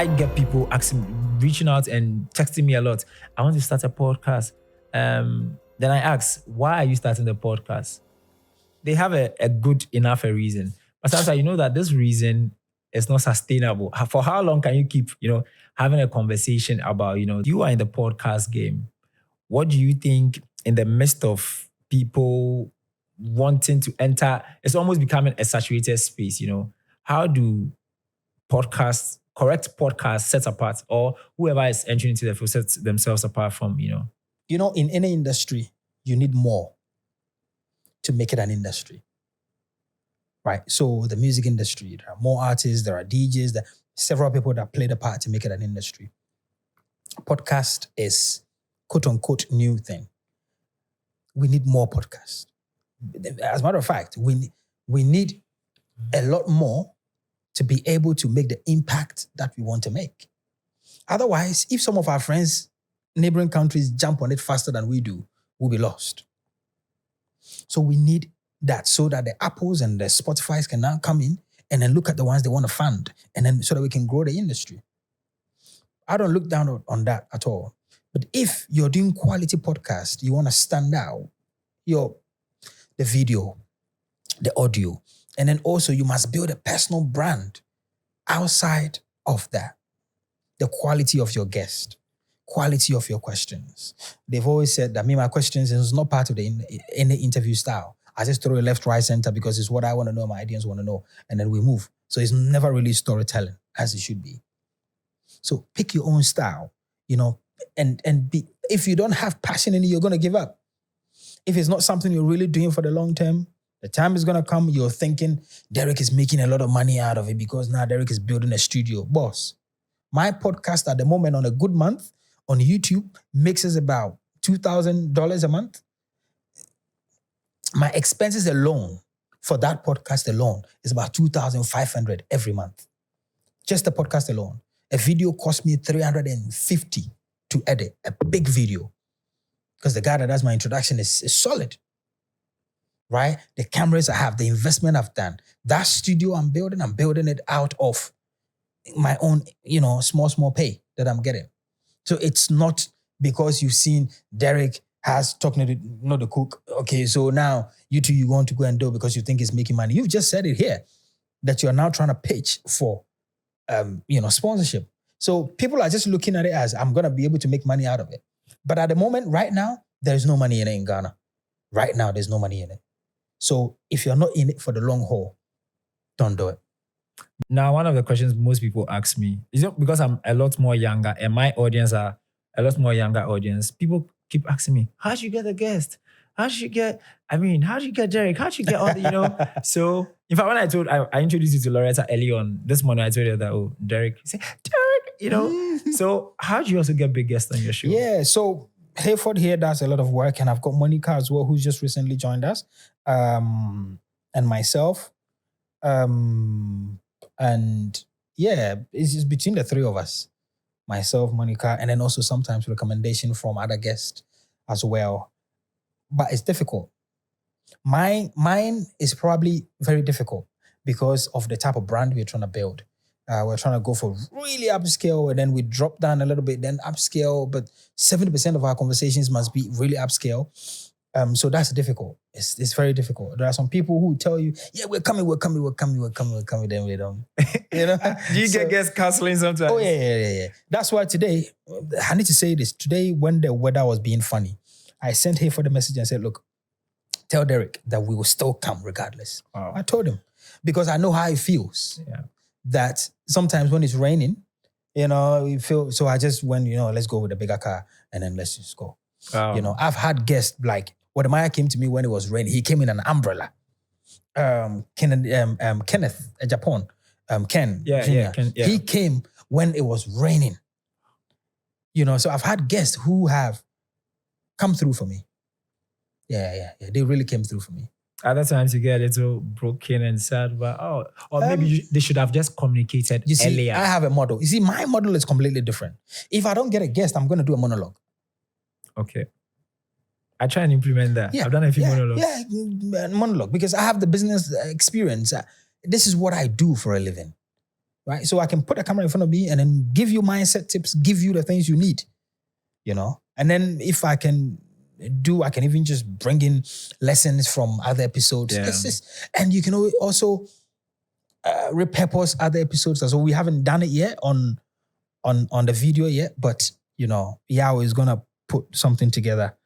I get people reaching out and texting me a lot. I want to start a podcast. Then I ask, why are you starting the podcast? They have a good enough a reason. But sometimes you know that this reason is not sustainable. For how long can you keep, having a conversation about, you are in the podcast game. What do you think in the midst of people wanting to enter, it's almost becoming a saturated space, How do correct podcasts set apart, or whoever is entering into the field set themselves apart from, in any industry, you need more to make it an industry, right? So the music industry, there are more artists, there are DJs, there are several people that play the part to make it an industry. Podcast is quote unquote new thing. We need more podcasts. As a matter of fact, we need a lot more to be able to make the impact that we want to make. Otherwise, if some of our friends, neighboring countries jump on it faster than we do, we'll be lost. So we need that so that the Apples and the Spotifys can now come in and then look at the ones they want to fund, and then so that we can grow the industry. I don't look down on that at all. But if you're doing quality podcast, you want to stand out, the video, the audio, and then also you must build a personal brand outside of that. The quality of your guest, quality of your questions. They've always said that my questions is not part of any interview style. I just throw it left, right, center because it's what I want to know, my audience want to know, and then we move. So it's never really storytelling as it should be. So pick your own style, and be. If you don't have passion in it, you're going to give up. If it's not something you're really doing for the long term, the time is going to come, you're thinking, Derrick is making a lot of money out of it because now Derrick is building a studio. Boss, my podcast at the moment on a good month on YouTube makes us about $2,000 a month. My expenses alone for that podcast alone is about $2,500 every month. Just the podcast alone. A video cost me $350 to edit, a big video. Because the guy that does my introduction is solid. Right? The cameras I have, the investment I've done. That studio I'm building it out of my own, small pay that I'm getting. So it's not because you've seen Derrick has talking to No Dey Cook. Okay, so now you want to go and do it because you think it's making money. You've just said it here that you're now trying to pitch for, sponsorship. So people are just looking at it as I'm going to be able to make money out of it. But at the moment, right now, there's no money in it in Ghana. Right now, there's no money in it. So if you're not in it for the long haul, don't do it. Now, one of the questions most people ask me, is it because I'm a lot more younger and my audience are a lot more younger audience, people keep asking me, how did you get a guest? How did you get Derrick? How did you get all the, So, in fact, when I introduced you to Loretta early on, this morning I told her that, Derrick, he said, Derrick, So how do you also get big guests on your show? Yeah, so Hayford here does a lot of work, and I've got Monica as well, who's just recently joined us, and myself. And yeah, it's just between the three of us, myself, Monica, and then also sometimes recommendation from other guests as well. But it's difficult. Mine is probably very difficult because of the type of brand we're trying to build. We're trying to go for really upscale, and then we drop down a little bit, then upscale, but 70% of our conversations must be really upscale. So that's difficult. It's very difficult. There are some people who tell you, yeah, we're coming, then we don't. Do you get guest counseling sometimes? Oh, yeah. That's why today, I need to say this. Today, when the weather was being funny, I sent Hayford a message and said, look, tell Derrick that we will still come regardless. Wow. I told him because I know how he feels. Yeah. That sometimes when it's raining, you feel, so I just went, let's go with a bigger car and then let's just go. I've had guests like, Wadamaya came to me when it was raining. He came in an umbrella. Kenneth, Japan, Ken. Ken, He came when it was raining. So I've had guests who have come through for me. Yeah. They really came through for me. Other times you get a little broken and sad, but or maybe they should have just communicated earlier. I have a model. You see, my model is completely different. If I don't get a guest, I'm going to do a monologue. Okay. I try and implement that. Yeah, I've done a few monologues. Yeah, monologue, because I have the business experience. This is what I do for a living. right? So I can put a camera in front of me and then give you mindset tips, give you the things you need, And then if I can I can even just bring in lessons from other episodes. Yeah. And you can also repurpose other episodes as well. We haven't done it yet on the video yet, but Yao is gonna put something together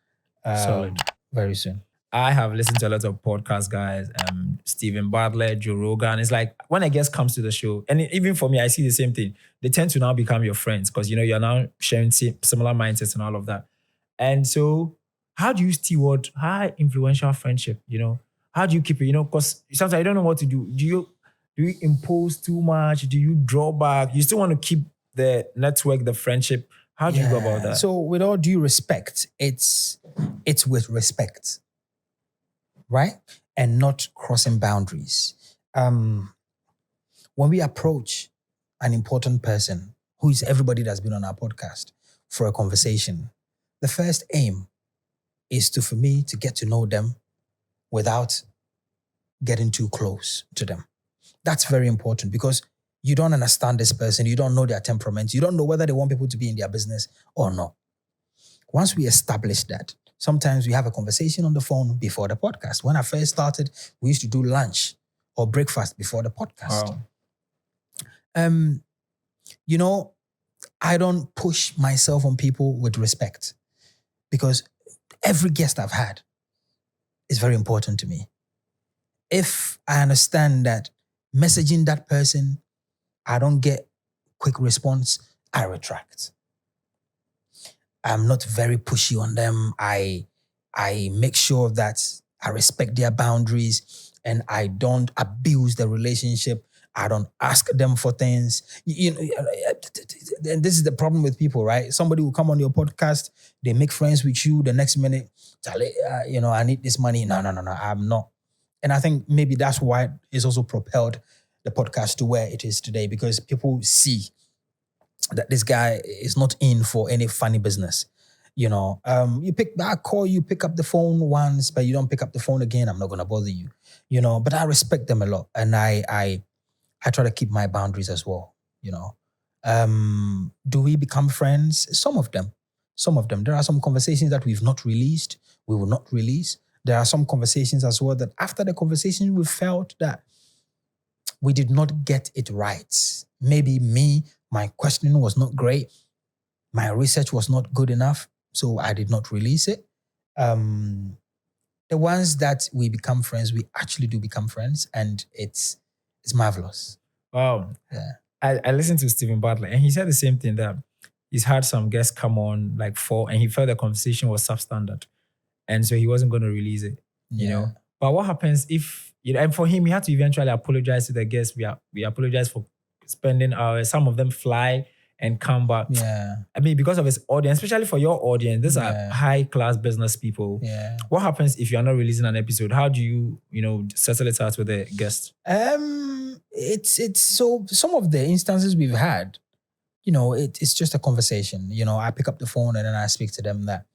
Solid. very soon. I have listened to a lot of podcasts, guys. Stephen Bartlett, Joe Rogan. It's like when a guest comes to the show, and even for me, I see the same thing. They tend to now become your friends because you're now sharing similar mindsets and all of that. And so, how do you steward high influential friendship? How do you keep it? Because sometimes you don't know what to do. Do you impose too much? Do you draw back? You still want to keep the network, the friendship. How do you go about that? So, with all due respect, it's with respect, right? And not crossing boundaries. When we approach an important person, who is everybody that's been on our podcast, for a conversation, the first aim is for me to get to know them without getting too close to them. That's very important because you don't understand this person. You don't know their temperament. You don't know whether they want people to be in their business or not. Once we establish that, sometimes we have a conversation on the phone before the podcast. When I first started, we used to do lunch or breakfast before the podcast. Wow. I don't push myself on people with respect because every guest I've had is very important to me. If I understand that messaging that person, I don't get quick response, I retract. I'm not very pushy on them. I make sure that I respect their boundaries and I don't abuse the relationship. I don't ask them for things. And this is the problem with people, right? Somebody will come on your podcast, they make friends with you. The next minute, Charlie, I need this money. No, I'm not. And I think maybe that's why it's also propelled the podcast to where it is today, because people see that this guy is not in for any funny business. I call you, pick up the phone once, but you don't pick up the phone again, I'm not going to bother you. But I respect them a lot. And I try to keep my boundaries as well. Do we become friends? Some of them. There are some conversations that we've not released, we will not release. There are some conversations as well that after the conversation, we felt that we did not get it right. Maybe my questioning was not great. My research was not good enough, so I did not release it. The ones that we become friends, we actually do become friends, and it's marvelous. Wow. Yeah. I listened to Stephen Bartlett, and he said the same thing, that he's had some guests come on like 4, and he felt the conversation was substandard. And so he wasn't going to release it, But what happens if, and for him, he had to eventually apologize to the guests. We apologize for spending hours. Some of them fly and come back. Yeah. I mean, because of his audience, especially for your audience, these are high-class business people. Yeah. What happens if you're not releasing an episode? How do you, settle it out with the guest? It's so some of the instances we've had, it's just a conversation. I pick up the phone and then I speak to them that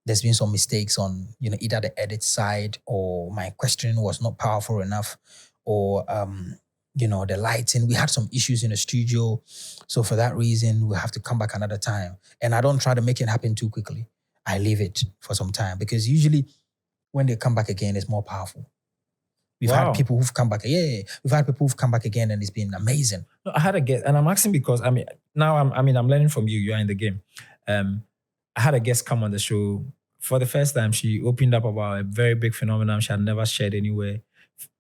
there's been some mistakes on, either the edit side, or my questioning was not powerful enough, or, the lighting. We had some issues in the studio. So for that reason, we have to come back another time. And I don't try to make it happen too quickly. I leave it for some time because usually when they come back again, it's more powerful. We've had people who've come back. Yeah, we've had people who've come back again and it's been amazing. No, I had a guest, and I'm asking because, now I'm learning from you. You are in the game. I had a guest come on the show. For the first time, she opened up about a very big phenomenon she had never shared anywhere.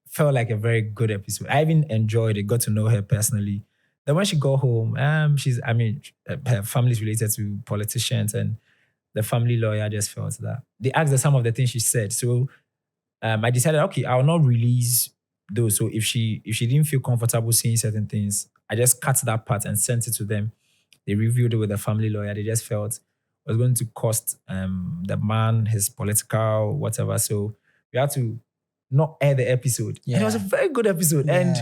Felt like a very good episode. I even enjoyed it, got to know her personally. Then when she got home, her family's related to politicians, and the family lawyer just felt that. They asked her some of the things she said. So I decided, okay, I'll not release those. So if she didn't feel comfortable saying certain things, I just cut that part and sent it to them. They reviewed it with the family lawyer. They just felt was going to cost the man his political whatever. So we had to not air the episode. Yeah. And it was a very good episode. Yeah. And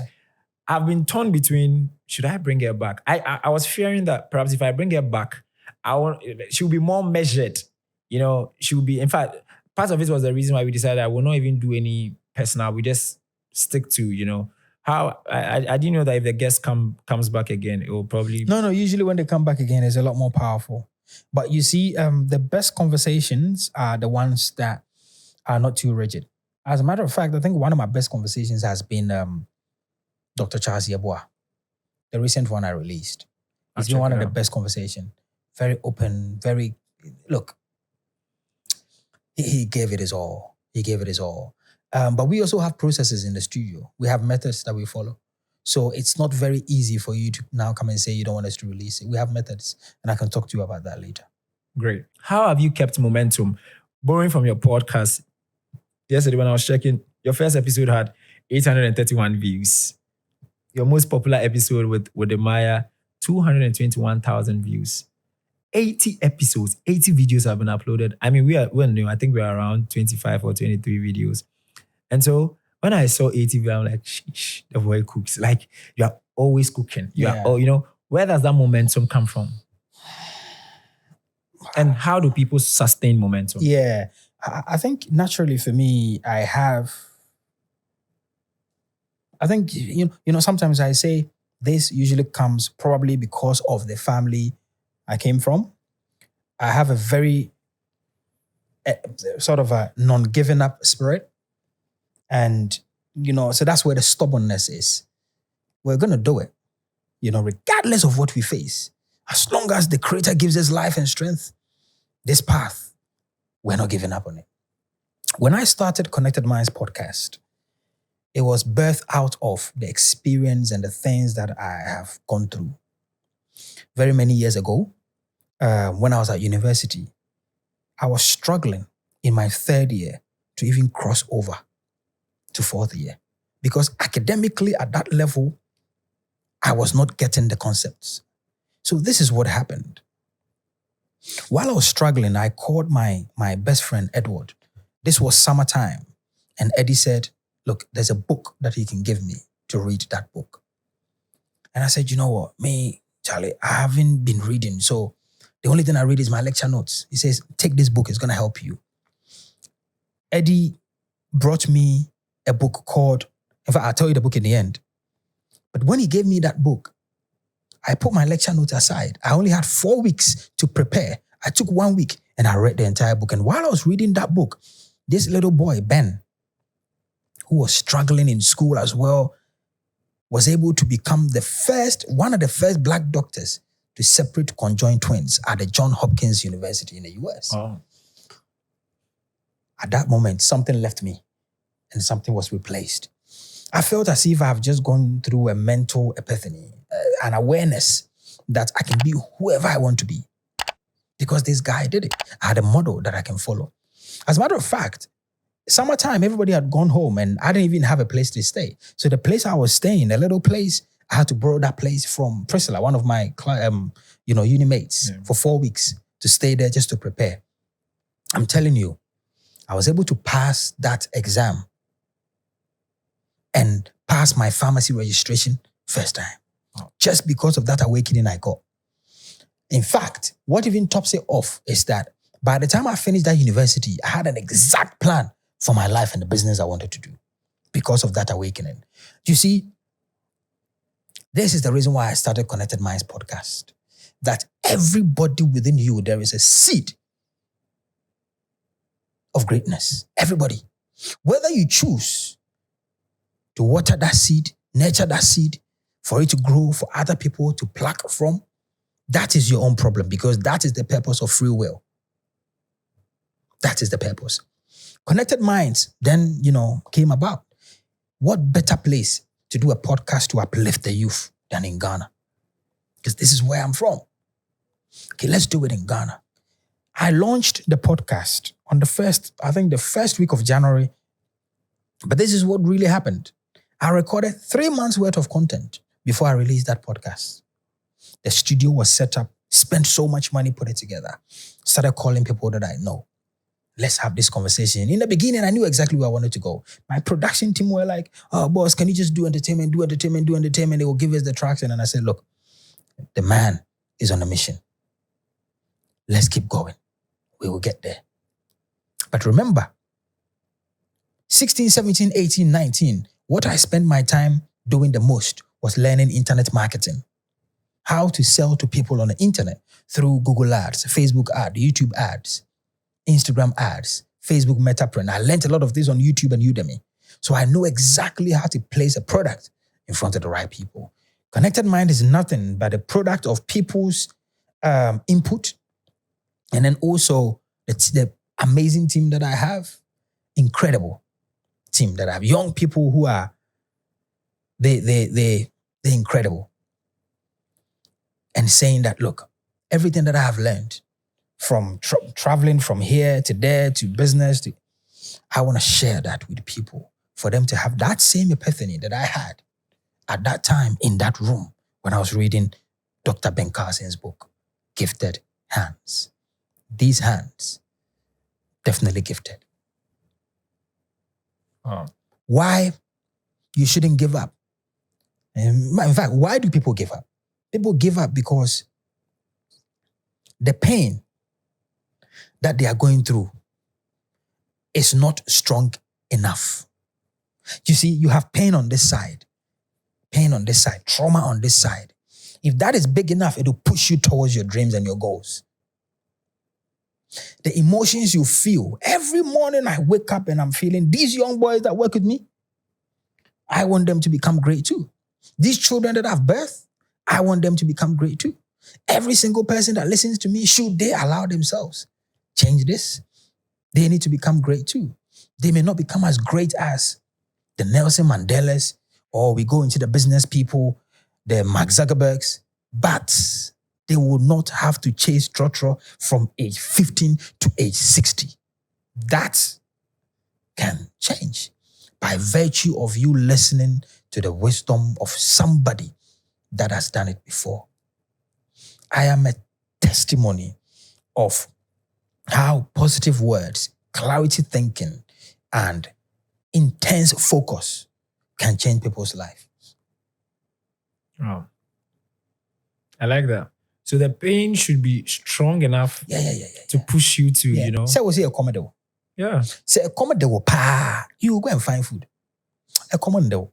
I've been torn between, should I bring her back? I was fearing that perhaps if I bring her back, she will be more measured. She will be, in fact, part of it was the reason why we decided I will not even do any personal. We just stick to, How I didn't know that if the guest comes back again, it will probably No. Usually when they come back again, it's a lot more powerful. But you see, the best conversations are the ones that are not too rigid. As a matter of fact, I think one of my best conversations has been Dr. Charles Yeboah, the recent one I released. It's been one of the best conversations. Very open, very, look, he gave it his all. He gave it his all. But we also have processes in the studio. We have methods that we follow. So it's not very easy for you to now come and say you don't want us to release it. We have methods, and I can talk to you about that later. Great. How have you kept momentum? Borrowing from your podcast, yesterday when I was checking, your first episode had 831 views. Your most popular episode with the Maya, 221,000 views. 80 episodes, 80 videos have been uploaded. I mean, we're new. I think we're around 25 or 23 videos. And so when I saw 80 videos, I'm like, sheesh, the boy cooks. Like, you're always cooking. Where does that momentum come from? And how do people sustain momentum? Yeah, I think naturally for me, sometimes I say this usually comes probably because of the family I came from. I have a very sort of a non-giving up spirit. And, so that's where the stubbornness is. We're going to do it, regardless of what we face. As long as the Creator gives us life and strength, this path, we're not giving up on it. When I started Connected Minds podcast, it was birthed out of the experience and the things that I have gone through. Very many years ago, when I was at university, I was struggling in my third year to even cross over to fourth year. Because academically at that level, I was not getting the concepts. So this is what happened. While I was struggling, I called my best friend, Edward. This was summertime. And Eddie said, look, there's a book that he can give me to read that book. And I said, you know what, Charlie, I haven't been reading. So the only thing I read is my lecture notes. He says, take this book, it's going to help you. Eddie brought me a book called, in fact, I'll tell you the book in the end. But when he gave me that book, I put my lecture notes aside. I only had 4 weeks to prepare. I took 1 week and I read the entire book. And while I was reading that book, this little boy, Ben, who was struggling in school as well, was able to become one of the first Black doctors to separate conjoined twins at the Johns Hopkins University in the US. Oh. At that moment, something left me and something was replaced. I felt as if I have just gone through a mental epiphany, an awareness that I can be whoever I want to be. Because this guy did it. I had a model that I can follow. As a matter of fact, summertime, everybody had gone home and I didn't even have a place to stay. So the place I was staying, a little place, I had to borrow that place from Priscilla, one of my uni mates, for 4 weeks to stay there just to prepare. I'm telling you, I was able to pass that exam and pass my pharmacy registration first time. Oh. Just because of that awakening I got. In fact, what even tops it off is that by the time I finished that university, I had an exact plan for my life and the business I wanted to do because of that awakening. You see, this is the reason why I started Connected Minds podcast. That everybody within you, there is a seed of greatness. Everybody. Whether you choose to water that seed, nurture that seed, for it to grow, for other people to pluck from, that is your own problem because that is the purpose of free will. That is the purpose. Connected Minds then, came about. What better place to do a podcast to uplift the youth than in Ghana? Because this is where I'm from. Okay, let's do it in Ghana. I launched the podcast on the first week of January. But this is what really happened. I recorded 3 months worth of content before I released that podcast. The studio was set up, spent so much money, put it together. Started calling people that I know. Let's have this conversation. In the beginning, I knew exactly where I wanted to go. My production team were like, oh, boss, can you just do entertainment? They will give us the tracks. And then I said, look, the man is on a mission. Let's keep going. We will get there. But remember, 16, 17, 18, 19, what I spent my time doing the most was learning internet marketing. How to sell to people on the internet through Google ads, Facebook ads, YouTube ads, Instagram ads, Facebook Metaprint. I learned a lot of this on YouTube and Udemy. So I know exactly how to place a product in front of the right people. Connected Mind is nothing but a product of people's input, and then also the amazing team that I have, incredible team that I have, young people who are they're incredible. And saying that, look, everything that I have learned from traveling from here to there to business, I want to share that with people for them to have that same epiphany that I had at that time in that room when I was reading Dr. Ben Carson's book, Gifted Hands. These hands, definitely gifted. Why you shouldn't give up? In fact, why do people give up? People give up because the pain that they are going through is not strong enough. You see, you have pain on this side, trauma on this side. If that is big enough, it will push you towards your dreams and your goals. The emotions you feel, every morning I wake up and I'm feeling these young boys that work with me, I want them to become great too. These children that I've birthed, I want them to become great too. Every single person that listens to me, should they allow themselves change this? They need to become great too. They may not become as great as the Nelson Mandelas, or we go into the business people, the Mark Zuckerbergs, but they will not have to chase trotro from age 15 to age 60. That can change by virtue of you listening to the wisdom of somebody that has done it before. I am a testimony of how positive words, clarity thinking, and intense focus can change people's life. Oh, I like that. So the pain should be strong enough to push you to, you know. Say we say a commodore. Yeah. Say a commodore, you go and find food. A commodore.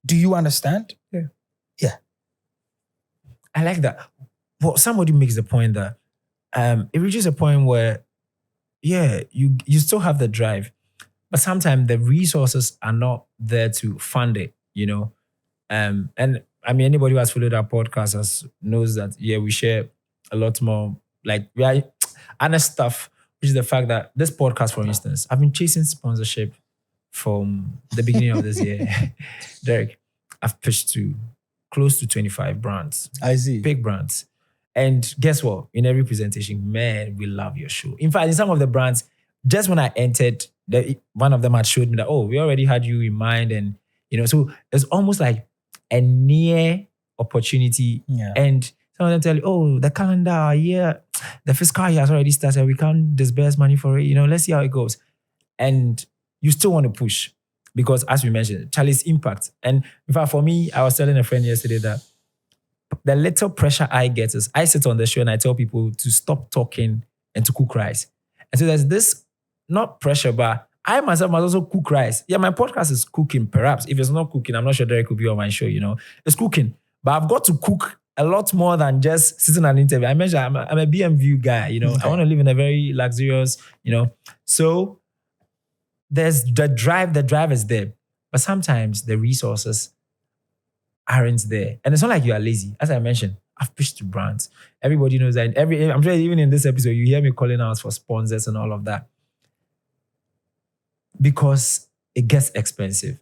Do you understand? Yeah. Yeah. I like that. Well, somebody makes the point that it reaches a point where, you still have the drive, but sometimes the resources are not there to fund it, you know. And I mean, anybody who has followed our podcast knows that, we share a lot more, like, we are honest stuff, which is the fact that this podcast, for instance, I've been chasing sponsorship from the beginning of this year. Derrick, I've pitched to close to 25 brands. I see. Big brands. And guess what? In every presentation, man, we love your show. In fact, in some of the brands, just when I entered, one of them had showed me that, we already had you in mind. And, you know, so it's almost like a near opportunity. Yeah. And some of them tell you, the calendar year, the fiscal year has already started. We can't disburse money for it. You know, let's see how it goes. And you still want to push because, as we mentioned, Charlie's impact. And in fact, for me, I was telling a friend yesterday that the little pressure I get is I sit on the show and I tell people to stop talking and to cook rice. And so there's this, not pressure, but I myself must also cook rice. Yeah, my podcast is cooking, perhaps. If it's not cooking, I'm not sure Derrick will be on my show, you know. It's cooking. But I've got to cook a lot more than just sitting on an interview. I mentioned I'm a BMW guy, you know. Okay. I want to live in a very luxurious, you know. So there's the drive is there. But sometimes the resources aren't there. And it's not like you are lazy. As I mentioned, I've pitched to brands. Everybody knows that. I'm sure even in this episode, you hear me calling out for sponsors and all of that. Because it gets expensive.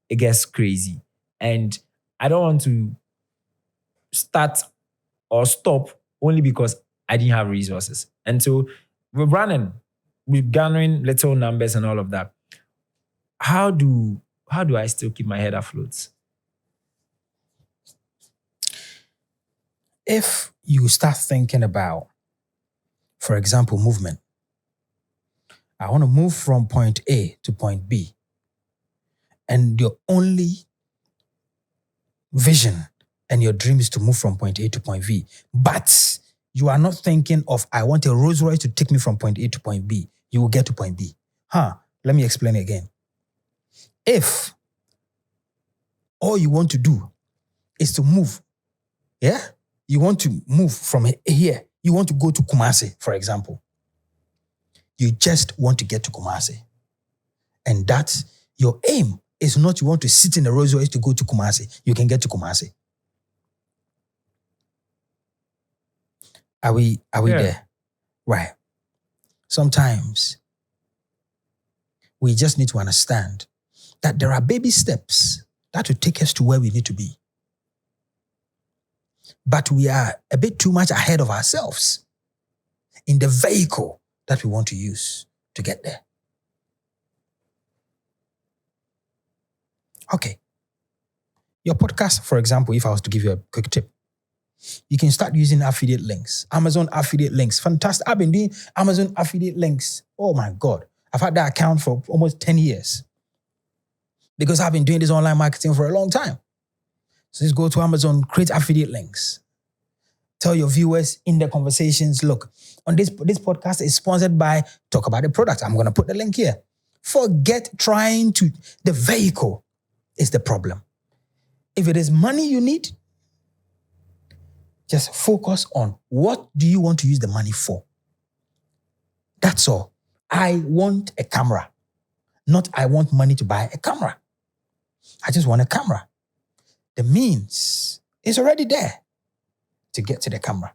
It gets crazy. And I don't want to start or stop only because I didn't have resources. And so we're gathering little numbers and all of that. How do I still keep my head afloat? If you start thinking about, for example, movement. I want to move from point A to point B. And your only vision and your dream is to move from point A to point B. But you are not thinking of, I want a Rolls Royce to take me from point A to point B. You will get to point B. Let me explain it again. If all you want to do is to move. Yeah? You want to move from here. You want to go to Kumasi, for example. You just want to get to Kumasi. And that's your aim. Is not you want to sit in the Rolls Royce to go to Kumasi. You can get to Kumasi. Are we there? Right. Sometimes we just need to understand that there are baby steps that will take us to where we need to be. But we are a bit too much ahead of ourselves in the vehicle that we want to use to get there. Okay. Your podcast, for example, if I was to give you a quick tip, you can start using affiliate links. Amazon affiliate links. Fantastic. I've been doing Amazon affiliate links. Oh my God. I've had that account for almost 10 years because I've been doing this online marketing for a long time. So just go to Amazon, create affiliate links. Tell your viewers in the conversations, look, on this podcast is sponsored by Talk About the Product. I'm going to put the link here. Forget trying to, the vehicle is the problem. If it is money you need, just focus on what do you want to use the money for. That's all. I want a camera, not I want money to buy a camera. I just want a camera. The means is already there to get to the camera.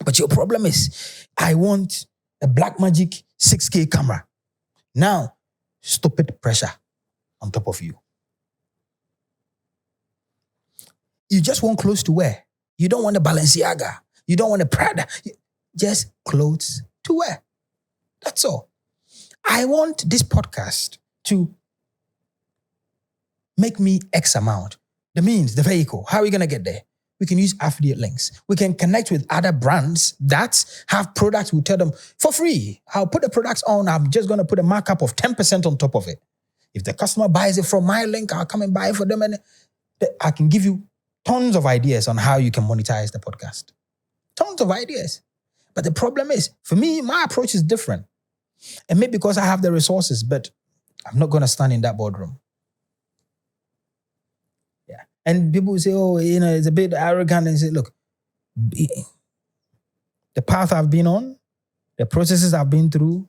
But your problem is, I want a Blackmagic 6K camera. Now, stupid pressure on top of you. You just want clothes to wear. You don't want a Balenciaga. You don't want a Prada. Just clothes to wear. That's all. I want this podcast to make me X amount. The means, the vehicle. How are we going to get there? We can use affiliate links. We can connect with other brands that have products. We tell them for free. I'll put the products on. I'm just going to put a markup of 10% on top of it. If the customer buys it from my link, I'll come and buy it for them. And I can give you tons of ideas on how you can monetize the podcast. Tons of ideas. But the problem is, for me, my approach is different. And maybe because I have the resources, but I'm not going to stand in that boardroom. Yeah. And people say, oh, it's a bit arrogant. And say, look, the path I've been on, the processes I've been through,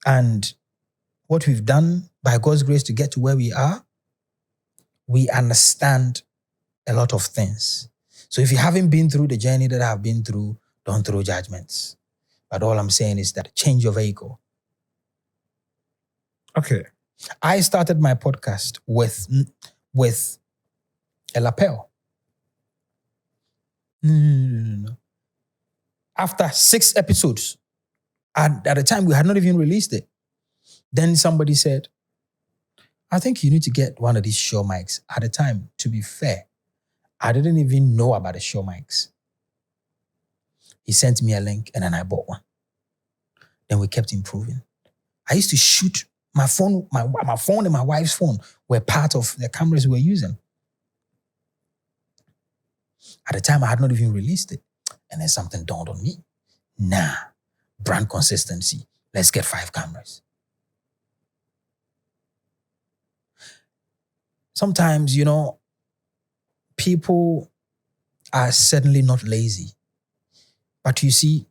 and what we've done by God's grace to get to where we are, we understand a lot of things. So if you haven't been through the journey that I've been through, don't throw judgments. But all I'm saying is that change your vehicle. Okay. I started my podcast with a lapel. No. After 6 episodes, and at the time we had not even released it, then somebody said, I think you need to get one of these show mics. At the time, to be fair, I didn't even know about the show mics. He sent me a link and then I bought one. Then we kept improving. I used to shoot my phone, my phone and my wife's phone were part of the cameras we were using. At the time, I had not even released it. And then something dawned on me. Nah, brand consistency. Let's get 5 cameras. Sometimes, people are certainly not lazy. But you see,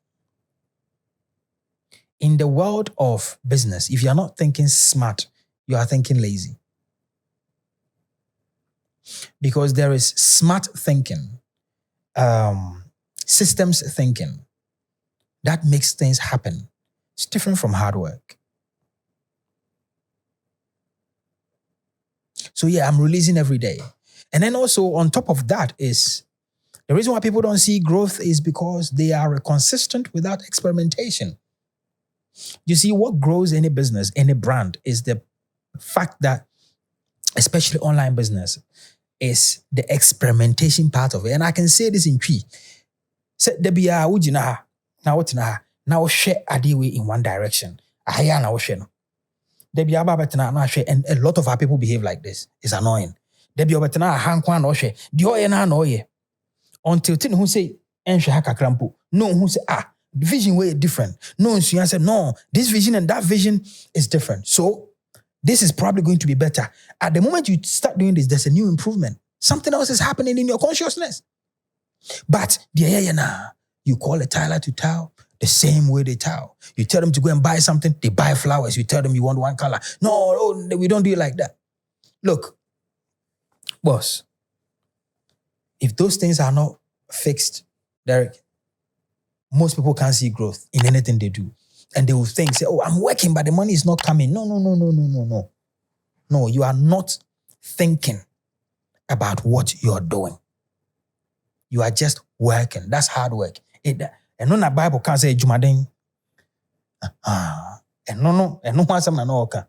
in the world of business, if you're not thinking smart, you are thinking lazy. Because there is smart thinking, systems thinking that makes things happen. It's different from hard work. So yeah, I'm releasing every day. And then also on top of that is, the reason why people don't see growth is because they are consistent without experimentation. You see, what grows any business, any brand, is the fact that, especially online business, is the experimentation part of it. And I can say this in Twi. Say, Debia, would you know? Now what now share way in one direction. Ahaya na share no. Debia babatna na share, and a lot of our people behave like this. It's annoying. Debia babatna hankwa no share. Dio na no ye. Until tin who say enhwe haka krampo. No who say the vision way different. No, she answered, no, this vision and that vision is different. So This is probably going to be better. At the moment you start doing this, there's a new improvement. Something else is happening in your consciousness. But you call a tiler to tile the same way they tile. You tell them to go and buy something, they buy flowers. You tell them you want one color. No, we don't do it like that. Look, boss, if those things are not fixed, Derrick, most people can't see growth in anything they do. And they will think, say, oh, I'm working, but the money is not coming. No. No, you are not thinking about what you're doing. You are just working. That's hard work. And on the Bible can't say Jumadin. And no, okay.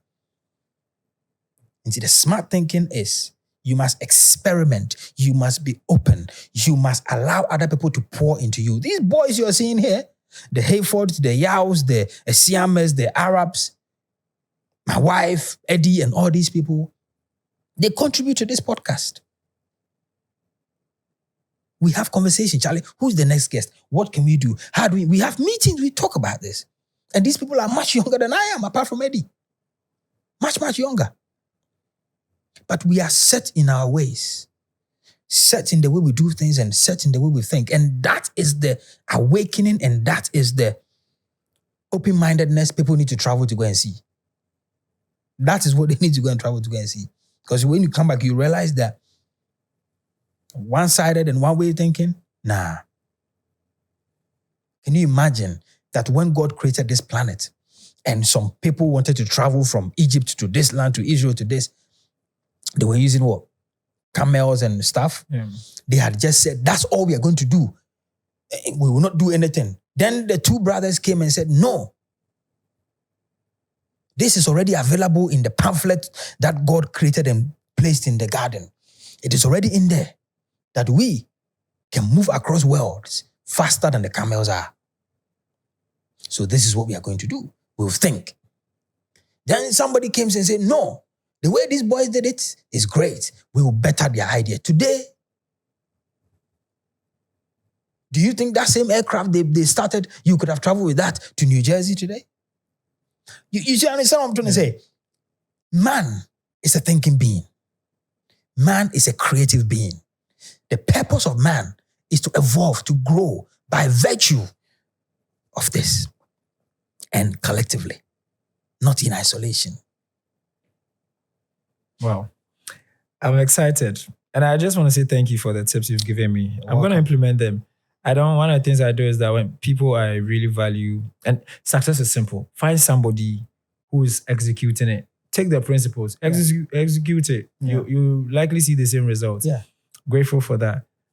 And see, the smart thinking is you must experiment. You must be open. You must allow other people to pour into you. These boys you're seeing here, the Hayfords, the Yaos, the Siames, the Arabs, my wife, Eddie, and all these people, they contribute to this podcast. We have conversation, Charlie. Who's the next guest? What can we do? How do we have meetings? We talk about this. And these people are much younger than I am, apart from Eddie. Much, much younger. But we are set in our ways, set in the way we do things and set in the way we think. And that is the awakening and that is the open-mindedness people need to travel to go and see. That is what they need to go and travel to go and see. Because when you come back, you realize that one-sided and one-way thinking, nah. Can you imagine that when God created this planet and some people wanted to travel from Egypt to this land, to Israel, to this, they were using what? Camels and stuff. Yeah. They had just said, that's all we are going to do. We will not do anything. Then the two brothers came and said, no. This is already available in the pamphlet that God created and placed in the garden. It is already in there that we can move across worlds faster than the camels are. So this is what we are going to do. We'll think. Then somebody came and said, no. The way these boys did it is great. We will better their idea. Today, do you think that same aircraft they started, you could have traveled with that to New Jersey today? You see, understand what I'm trying to say? Man is a thinking being. Man is a creative being. The purpose of man is to evolve, to grow by virtue of this and collectively, not in isolation. Wow. I'm excited. And I just want to say thank you for the tips you've given me. I'm going to implement them. One of the things I do is that when people I really value, and success is simple, find somebody who is executing it. Take the principles, execute it. Yeah. You likely see the same results. Yeah. Grateful for that.